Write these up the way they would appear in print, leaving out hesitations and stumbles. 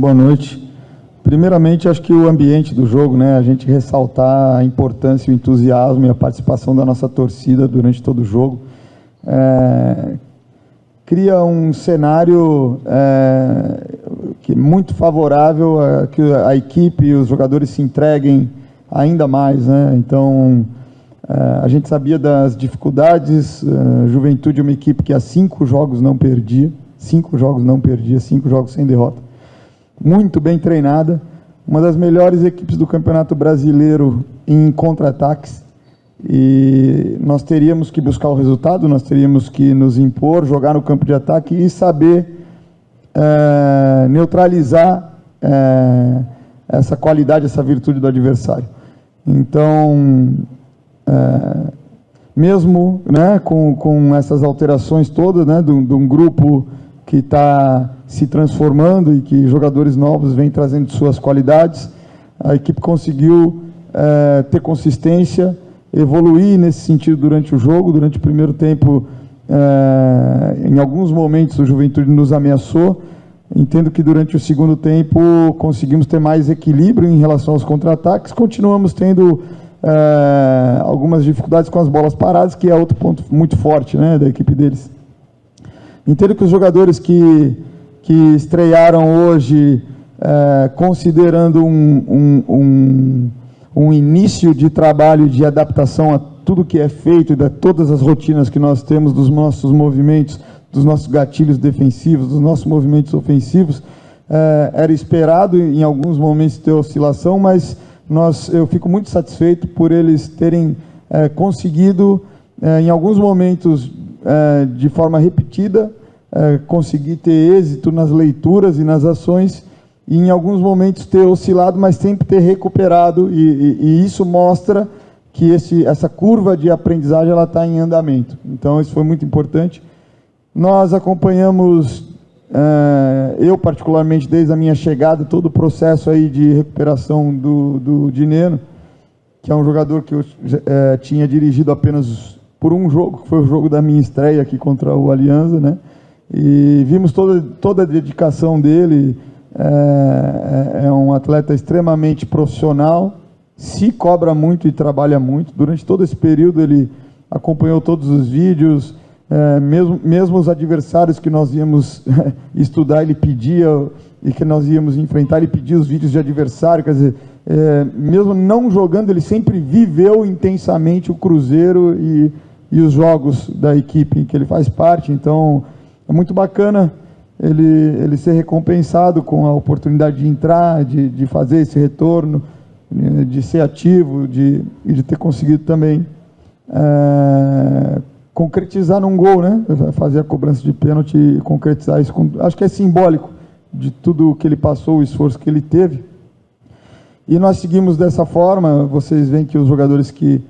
Boa noite. Primeiramente, acho que o ambiente do jogo, né, a gente ressaltar a importância, o entusiasmo e a participação da nossa torcida durante todo o jogo, cria um cenário que é muito favorável a que a equipe e os jogadores se entreguem ainda mais, né? Então, a gente sabia das dificuldades. Juventude é uma equipe que há 5 jogos não perdia, 5 jogos sem derrota. Muito bem treinada, uma das melhores equipes do Campeonato Brasileiro em contra-ataques, e nós teríamos que buscar o resultado, nós teríamos que nos impor, jogar no campo de ataque e saber neutralizar essa qualidade, essa virtude do adversário. Então, mesmo, né, com essas alterações todas, né, de um grupo que está se transformando e que jogadores novos vêm trazendo suas qualidades, a equipe conseguiu ter consistência, evoluir nesse sentido durante o jogo. Durante o primeiro tempo, em alguns momentos o Juventude nos ameaçou. Entendo que durante o segundo tempo conseguimos ter mais equilíbrio em relação aos contra-ataques. Continuamos tendo algumas dificuldades com as bolas paradas, que é outro ponto muito forte, né, da equipe deles. Entendo que os jogadores que estrearam hoje, considerando um início de trabalho de adaptação a tudo que é feito e de todas as rotinas que nós temos dos nossos movimentos, dos nossos gatilhos defensivos, dos nossos movimentos ofensivos, era esperado em alguns momentos ter oscilação, mas eu fico muito satisfeito por eles terem conseguido, em alguns momentos, de forma repetida, conseguir ter êxito nas leituras e nas ações, e em alguns momentos ter oscilado, mas sempre ter recuperado, e isso mostra que essa curva de aprendizagem está em andamento. Então, isso foi muito importante. Nós acompanhamos, eu particularmente, desde a minha chegada, todo o processo aí de recuperação do Dineno, que é um jogador que eu tinha dirigido apenas por um jogo, que foi o jogo da minha estreia aqui contra o Alianza, né? E vimos toda a dedicação dele. É um atleta extremamente profissional, se cobra muito e trabalha muito. Durante todo esse período ele acompanhou todos os vídeos, mesmo os adversários que nós íamos estudar, ele pedia, e que nós íamos enfrentar, ele pedia os vídeos de adversário. Quer dizer, mesmo não jogando, ele sempre viveu intensamente o Cruzeiro e os jogos da equipe em que ele faz parte. Então, é muito bacana ele ser recompensado com a oportunidade de entrar, de fazer esse retorno, de ser ativo, e de ter conseguido também concretizar num gol, né? Fazer a cobrança de pênalti e concretizar isso. Acho que é simbólico de tudo que ele passou, o esforço que ele teve. E nós seguimos dessa forma. Vocês veem que os jogadores que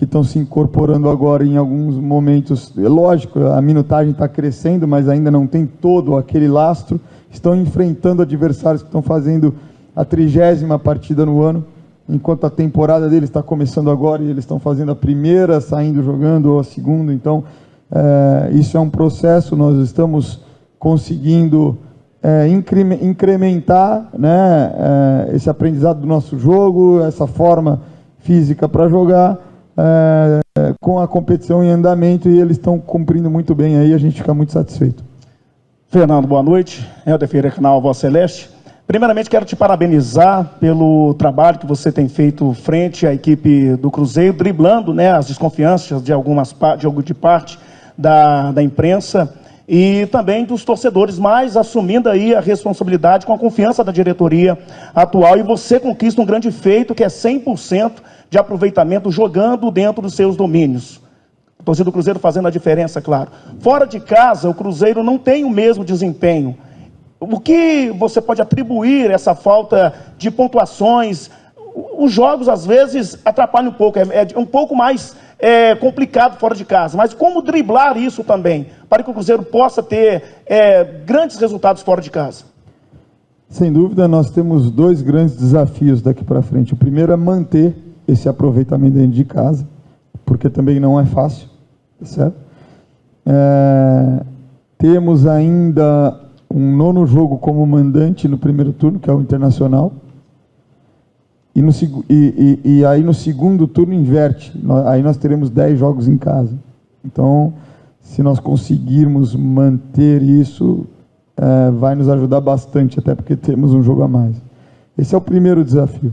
estão se incorporando agora, em alguns momentos, é lógico, a minutagem está crescendo, mas ainda não tem todo aquele lastro, estão enfrentando adversários que estão fazendo a 30ª partida no ano, enquanto a temporada deles está começando agora, e eles estão fazendo a primeira, saindo jogando, ou a segunda. Então, isso é um processo. Nós estamos conseguindo incrementar, né, esse aprendizado do nosso jogo, essa forma física para jogar, com a competição em andamento, e eles estão cumprindo muito bem aí, a gente fica muito satisfeito. Fernando, boa noite. Helder Ferreira, canal Voz Celeste. Primeiramente, quero te parabenizar pelo trabalho que você tem feito frente à equipe do Cruzeiro, driblando, né, as desconfianças de parte da imprensa e também dos torcedores, mas assumindo aí a responsabilidade com a confiança da diretoria atual, e você conquista um grande feito, que é 100% de aproveitamento jogando dentro dos seus domínios. A torcida do Cruzeiro fazendo a diferença, claro. Fora de casa, o Cruzeiro não tem o mesmo desempenho. O que você pode atribuir essa falta de pontuações? Os jogos, às vezes, atrapalham um pouco, é um pouco mais complicado fora de casa. Mas como driblar isso também, para que o Cruzeiro possa ter grandes resultados fora de casa? Sem dúvida, nós temos 2 grandes desafios daqui para frente. O primeiro é manter esse aproveitamento dentro de casa, porque também não é fácil, certo? Temos ainda um nono jogo como mandante no primeiro turno, que é o Internacional, e aí no segundo turno inverte, aí nós teremos 10 jogos em casa. Então, se nós conseguirmos manter isso, vai nos ajudar bastante, até porque temos um jogo a mais. Esse é o primeiro desafio.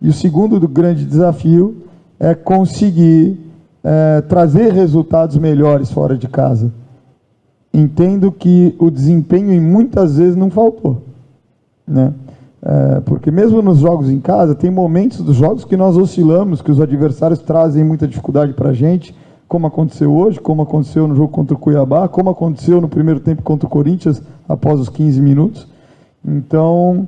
E o segundo grande desafio é conseguir trazer resultados melhores fora de casa. Entendo que o desempenho muitas vezes não faltou, né? Porque mesmo nos jogos em casa, tem momentos dos jogos que nós oscilamos, que os adversários trazem muita dificuldade para a gente, como aconteceu hoje, como aconteceu no jogo contra o Cuiabá, como aconteceu no primeiro tempo contra o Corinthians, após os 15 minutos. Então,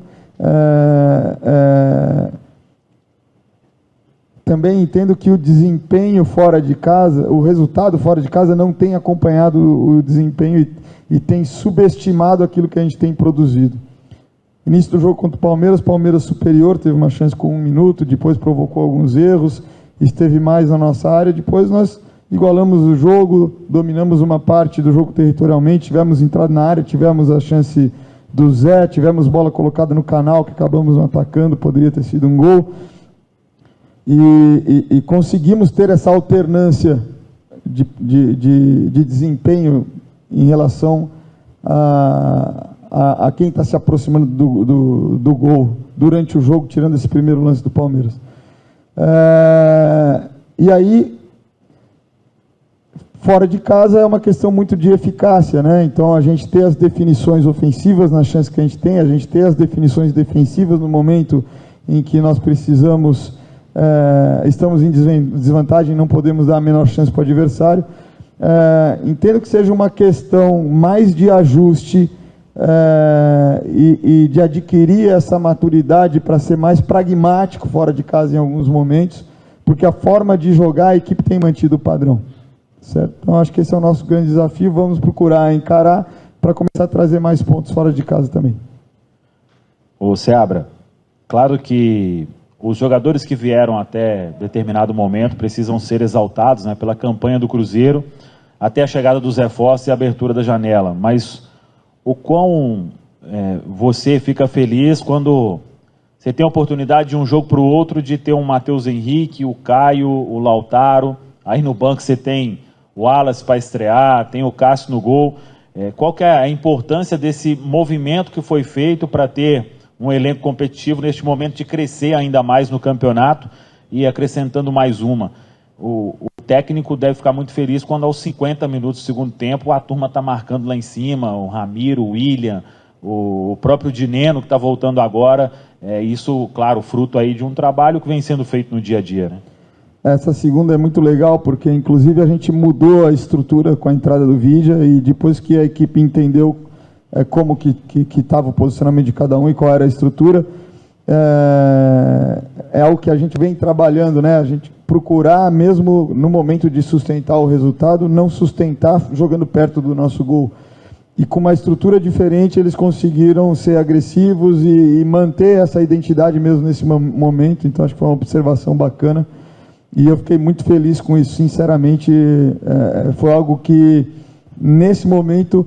também entendo que o desempenho fora de casa, o resultado fora de casa não tem acompanhado o desempenho e tem subestimado aquilo que a gente tem produzido. Início do jogo contra o Palmeiras superior, teve uma chance com 1 minuto, depois provocou alguns erros, esteve mais na nossa área, depois nós igualamos o jogo, dominamos uma parte do jogo territorialmente, tivemos entrada na área, tivemos a chance do Zé, tivemos bola colocada no canal, que acabamos não atacando, poderia ter sido um gol, e conseguimos ter essa alternância de desempenho em relação a quem está se aproximando do gol durante o jogo, tirando esse primeiro lance do Palmeiras. E aí, fora de casa é uma questão muito de eficácia, né? Então a gente ter as definições ofensivas nas chances que a gente tem, a gente ter as definições defensivas no momento em que nós precisamos, estamos em desvantagem, não podemos dar a menor chance para o adversário. Entendo que seja uma questão mais de ajuste e de adquirir essa maturidade para ser mais pragmático fora de casa em alguns momentos, porque a forma de jogar a equipe tem mantido o padrão, certo? Então acho que esse é o nosso grande desafio, vamos procurar encarar para começar a trazer mais pontos fora de casa também. Ô Seabra, claro que os jogadores que vieram até determinado momento precisam ser exaltados, né, pela campanha do Cruzeiro, até a chegada dos reforços e a abertura da janela, mas o quão você fica feliz quando você tem a oportunidade de um jogo para o outro de ter um Matheus Henrique, o Caio, o Lautaro, aí no banco você tem o Wallace para estrear, tem o Cássio no gol. Qual que é a importância desse movimento que foi feito para ter um elenco competitivo neste momento de crescer ainda mais no campeonato e acrescentando mais uma? O técnico deve ficar muito feliz quando aos 50 minutos do segundo tempo a turma está marcando lá em cima, o Ramiro, o William, o próprio Dineno que está voltando agora. Isso, claro, fruto aí de um trabalho que vem sendo feito no dia a dia, né? Essa segunda é muito legal, porque inclusive a gente mudou a estrutura com a entrada do Vidia, e depois que a equipe entendeu como que estava o posicionamento de cada um e qual era a estrutura, é algo que a gente vem trabalhando, né? A gente procurar, mesmo no momento de sustentar o resultado, não sustentar jogando perto do nosso gol. E com uma estrutura diferente, eles conseguiram ser agressivos e manter essa identidade mesmo nesse momento. Então, acho que foi uma observação bacana. E eu fiquei muito feliz com isso, sinceramente. Foi algo que, nesse momento,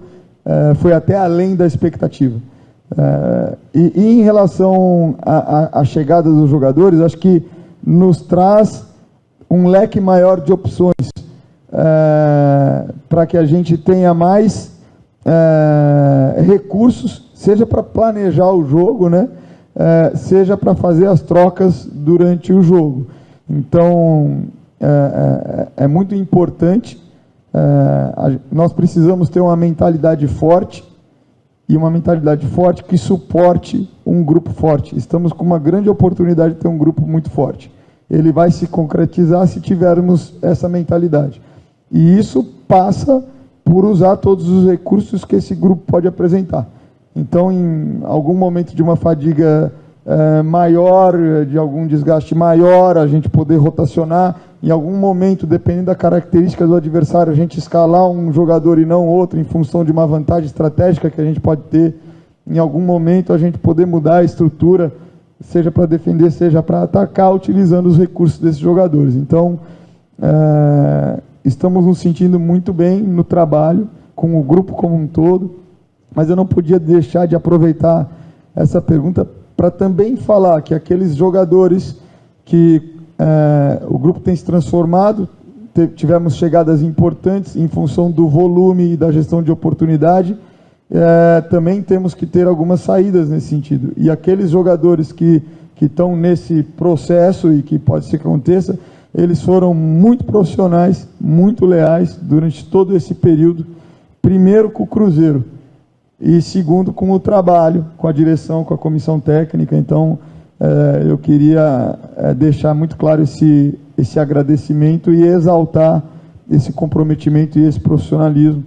foi até além da expectativa. E em relação à chegada dos jogadores, acho que nos traz um leque maior de opções para que a gente tenha mais recursos, seja para planejar o jogo, né? Seja para fazer as trocas durante o jogo. Então, é muito importante, nós precisamos ter uma mentalidade forte, e uma mentalidade forte que suporte um grupo forte. Estamos com uma grande oportunidade de ter um grupo muito forte. Ele vai se concretizar se tivermos essa mentalidade. E isso passa por usar todos os recursos que esse grupo pode apresentar. Então, em algum momento de uma fadiga maior, de algum desgaste maior, a gente poder rotacionar, em algum momento, dependendo da característica do adversário, a gente escalar um jogador e não outro, em função de uma vantagem estratégica que a gente pode ter, em algum momento a gente poder mudar a estrutura, seja para defender, seja para atacar, utilizando os recursos desses jogadores. Então, estamos nos sentindo muito bem no trabalho, com o grupo como um todo, mas eu não podia deixar de aproveitar essa pergunta para também falar que aqueles jogadores que o grupo tem se transformado, tivemos chegadas importantes em função do volume e da gestão de oportunidade, também temos que ter algumas saídas nesse sentido. E aqueles jogadores que estão nesse processo e que pode ser que aconteça, eles foram muito profissionais, muito leais durante todo esse período, primeiro com o Cruzeiro e segundo com o trabalho, com a direção, com a comissão técnica. Então, eu queria deixar muito claro esse agradecimento e exaltar esse comprometimento e esse profissionalismo.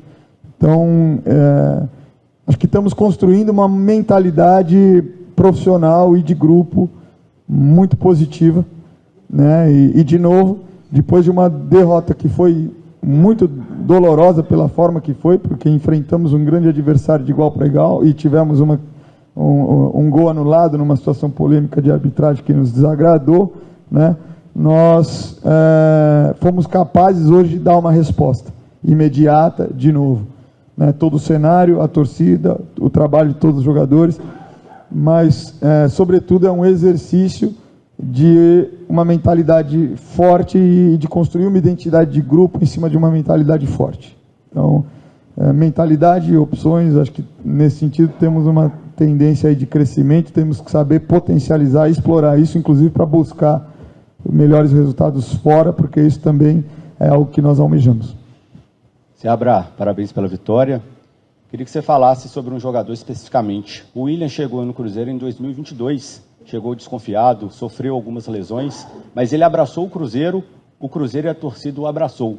Então, acho que estamos construindo uma mentalidade profissional e de grupo muito positiva, né? E de novo, depois de uma derrota que foi muito dolorosa pela forma que foi, porque enfrentamos um grande adversário de igual para igual e tivemos um gol anulado numa situação polêmica de arbitragem que nos desagradou, né? Nós fomos capazes hoje de dar uma resposta imediata, de novo, né? Todo o cenário, a torcida, o trabalho de todos os jogadores, mas, sobretudo, é um exercício de uma mentalidade forte e de construir uma identidade de grupo em cima de uma mentalidade forte. Então, mentalidade e opções, acho que nesse sentido temos uma tendência aí de crescimento, temos que saber potencializar e explorar isso, inclusive para buscar melhores resultados fora, porque isso também é algo que nós almejamos. Seabra, parabéns pela vitória. Queria que você falasse sobre um jogador especificamente. O William chegou no Cruzeiro em 2022, chegou desconfiado, sofreu algumas lesões, mas ele abraçou o Cruzeiro e a torcida o abraçou.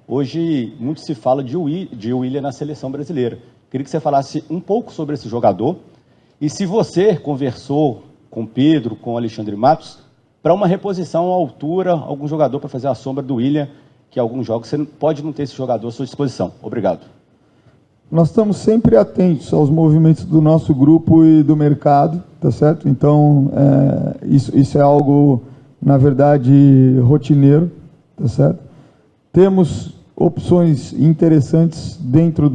Hoje, muito se fala de William na seleção brasileira. Queria que você falasse um pouco sobre esse jogador e se você conversou com Pedro, com Alexandre Matos, para uma reposição à altura, algum jogador para fazer a sombra do William, que alguns jogos você pode não ter esse jogador à sua disposição. Obrigado. Nós estamos sempre atentos aos movimentos do nosso grupo e do mercado, tá certo? Então, isso é algo, na verdade, rotineiro, tá certo? Temos opções interessantes dentro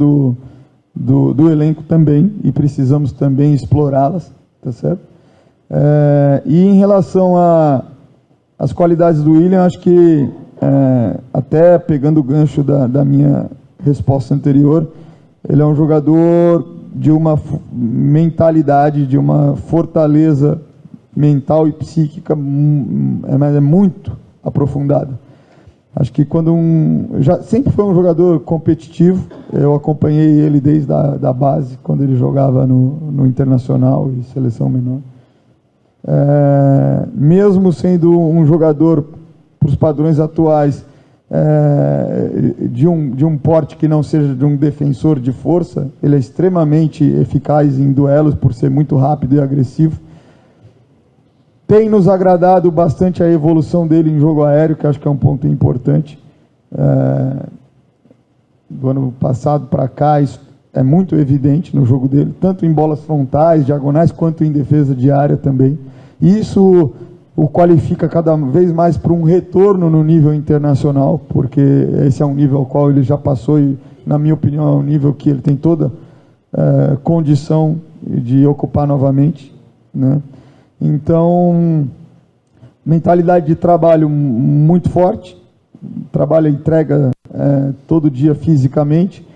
do elenco também, e precisamos também explorá-las, tá certo? E em relação às qualidades do William, acho que, até pegando o gancho da minha resposta anterior, ele é um jogador de uma mentalidade, de uma fortaleza mental e psíquica muito aprofundada. Acho que sempre foi um jogador competitivo, eu acompanhei ele desde a base, quando ele jogava no Internacional e Seleção Menor. Mesmo sendo um jogador, para os padrões atuais, de um porte que não seja de um defensor de força, ele é extremamente eficaz em duelos por ser muito rápido e agressivo. Tem nos agradado bastante a evolução dele em jogo aéreo, que acho que é um ponto importante. Do ano passado para cá, isso é muito evidente no jogo dele, tanto em bolas frontais, diagonais, quanto em defesa de área também. E isso o qualifica cada vez mais para um retorno no nível internacional, porque esse é um nível ao qual ele já passou e, na minha opinião, é um nível que ele tem toda condição de ocupar novamente, né? Então, mentalidade de trabalho muito forte, trabalha e entrega todo dia fisicamente,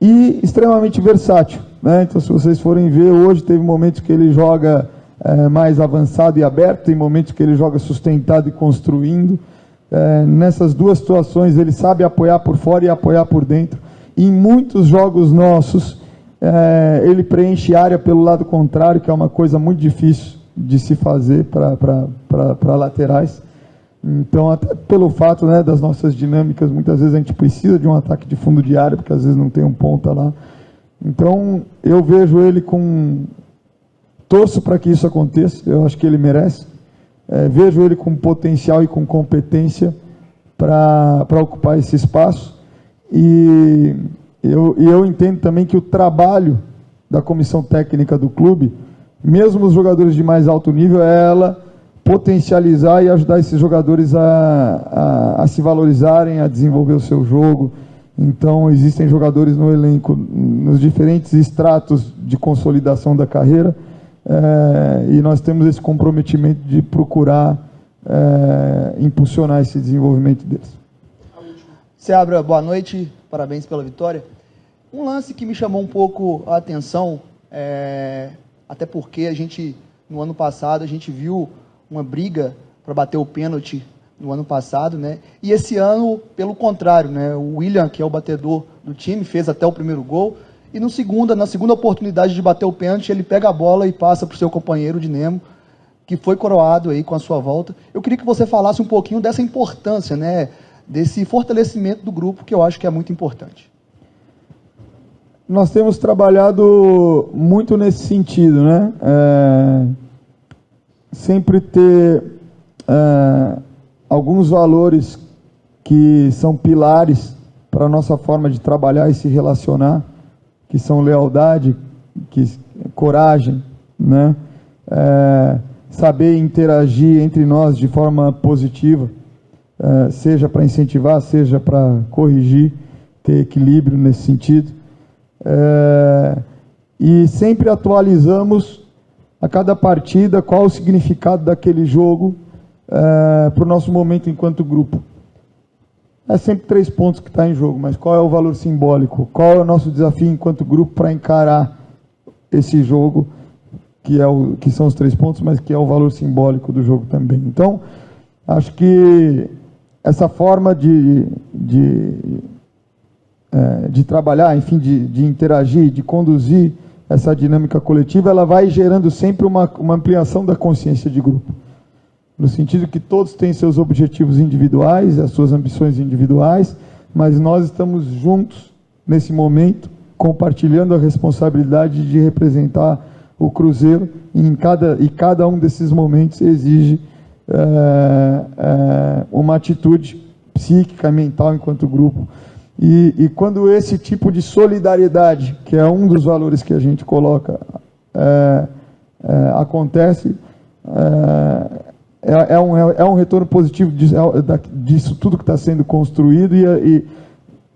e extremamente versátil, né? Então, se vocês forem ver, hoje teve momentos que ele joga mais avançado e aberto, tem momentos que ele joga sustentado e construindo. Nessas duas situações ele sabe apoiar por fora e apoiar por dentro. Em muitos jogos nossos ele preenche área pelo lado contrário, que é uma coisa muito difícil de se fazer para laterais. Então, até pelo fato, né, das nossas dinâmicas, muitas vezes a gente precisa de um ataque de fundo de área, porque às vezes não tem um ponta lá. Então, eu vejo ele torço para que isso aconteça, eu acho que ele merece. Vejo ele com potencial e com competência para ocupar esse espaço. E eu entendo também que o trabalho da comissão técnica do clube, mesmo os jogadores de mais alto nível, é ela potencializar e ajudar esses jogadores a se valorizarem, a desenvolver o seu jogo Então, existem jogadores no elenco, nos diferentes estratos de consolidação da carreira, e nós temos esse comprometimento de procurar impulsionar esse desenvolvimento deles. Seabra, boa noite, parabéns pela vitória. Um lance que me chamou um pouco a atenção, até porque no ano passado, a gente viu uma briga para bater o pênalti no ano passado, né? E esse ano, pelo contrário, né? O William, que é o batedor do time, fez até o primeiro gol. E na segunda oportunidade de bater o pênalti, ele pega a bola e passa para o seu companheiro de Nemo, que foi coroado aí com a sua volta. Eu queria que você falasse um pouquinho dessa importância, né? Desse fortalecimento do grupo, que eu acho que é muito importante. Nós temos trabalhado muito nesse sentido, né? Sempre ter alguns valores que são pilares para a nossa forma de trabalhar e se relacionar, que são lealdade, coragem, né? Saber interagir entre nós de forma positiva, seja para incentivar, seja para corrigir, ter equilíbrio nesse sentido. E sempre atualizamos a cada partida qual o significado daquele jogo para o nosso momento enquanto grupo. É sempre 3 pontos que está em jogo, mas qual é o valor simbólico? Qual é o nosso desafio enquanto grupo para encarar esse jogo, que são os 3 pontos, mas que é o valor simbólico do jogo também. Então, acho que essa forma de trabalhar, enfim, de interagir, de conduzir essa dinâmica coletiva, ela vai gerando sempre uma ampliação da consciência de grupo. No sentido que todos têm seus objetivos individuais, as suas ambições individuais, mas nós estamos juntos nesse momento, compartilhando a responsabilidade de representar o Cruzeiro, e cada um desses momentos exige uma atitude psíquica e mental enquanto grupo. E quando esse tipo de solidariedade, que é um dos valores que a gente coloca, acontece, é um retorno positivo disso tudo que está sendo construído,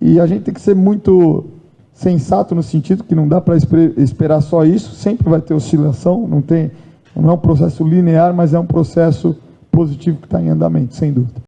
e a gente tem que ser muito sensato no sentido que não dá para esperar só isso, sempre vai ter oscilação, não é um processo linear, mas é um processo positivo que está em andamento, sem dúvida.